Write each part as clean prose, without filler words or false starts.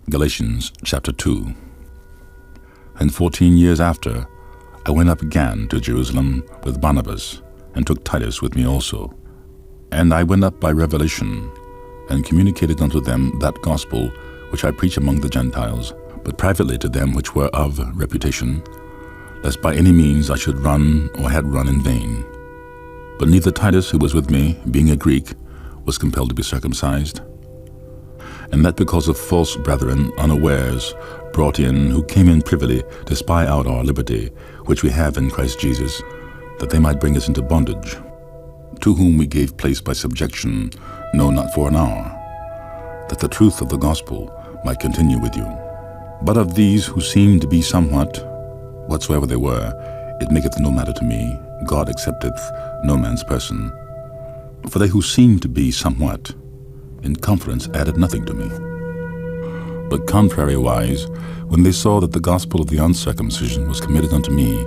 Galatians chapter 2. And 14 years after, I went up again to Jerusalem with Barnabas, and took Titus with me also. And I went up by revelation, and communicated unto them that gospel which I preach among the Gentiles, but privately to them which were of reputation, lest by any means I should run or had run in vain. But neither Titus, who was with me, being a Greek, was compelled to be circumcised, and that because of false brethren unawares brought in, who came in privily to spy out our liberty, which we have in Christ Jesus, that they might bring us into bondage, to whom we gave place by subjection, no, not for an hour, that the truth of the gospel might continue with you. But of these who seemed to be somewhat, whatsoever they were, it maketh no matter to me, God accepteth no man's person. For they who seemed to be somewhat, in confidence added nothing to me. But contrariwise, when they saw that the gospel of the uncircumcision was committed unto me,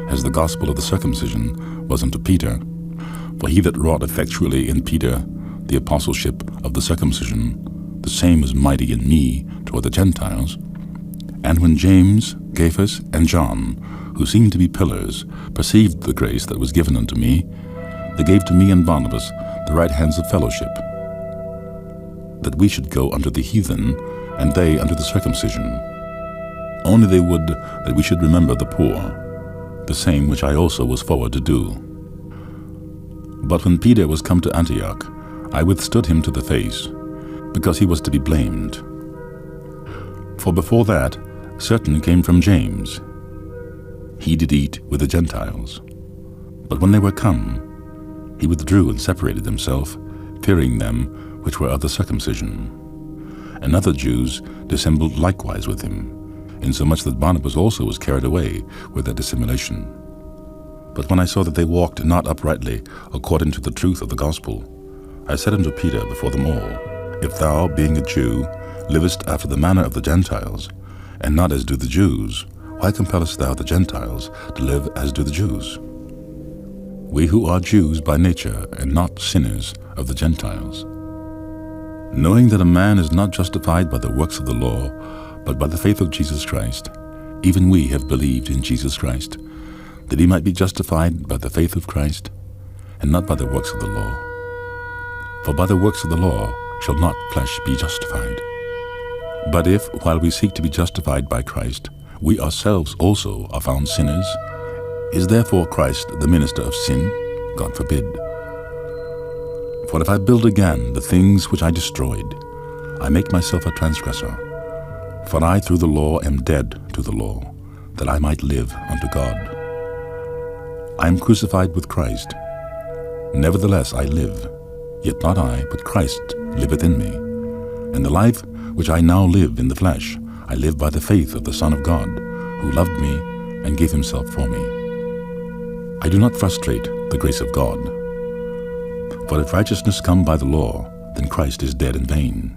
as the gospel of the circumcision was unto Peter, for he that wrought effectually in Peter the apostleship of the circumcision, the same is mighty in me toward the Gentiles. And when James, Cephas, and John, who seemed to be pillars, perceived the grace that was given unto me, they gave to me and Barnabas the right hands of fellowship, that we should go unto the heathen, and they unto the circumcision. Only they would that we should remember the poor, the same which I also was forward to do. But when Peter was come to Antioch, I withstood him to the face, because he was to be blamed. For before that, certain came from James. He did eat with the Gentiles. But when they were come, he withdrew and separated himself, fearing them which were of the circumcision. And other Jews dissembled likewise with him, insomuch that Barnabas also was carried away with their dissimulation. But when I saw that they walked not uprightly according to the truth of the gospel, I said unto Peter before them all, If thou, being a Jew, livest after the manner of the Gentiles, and not as do the Jews, why compellest thou the Gentiles to live as do the Jews? We who are Jews by nature, and not sinners of the Gentiles, knowing that a man is not justified by the works of the law, but by the faith of Jesus Christ, even we have believed in Jesus Christ, that he might be justified by the faith of Christ, and not by the works of the law. For by the works of the law shall not flesh be justified. But if, while we seek to be justified by Christ, we ourselves also are found sinners, is therefore Christ the minister of sin? God forbid. For if I build again the things which I destroyed, I make myself a transgressor. For I through the law am dead to the law, that I might live unto God. I am crucified with Christ. Nevertheless I live, yet not I, but Christ liveth in me. And the life which I now live in the flesh, I live by the faith of the Son of God, who loved me and gave himself for me. I do not frustrate the grace of God. For if righteousness come by the law, then Christ is dead in vain.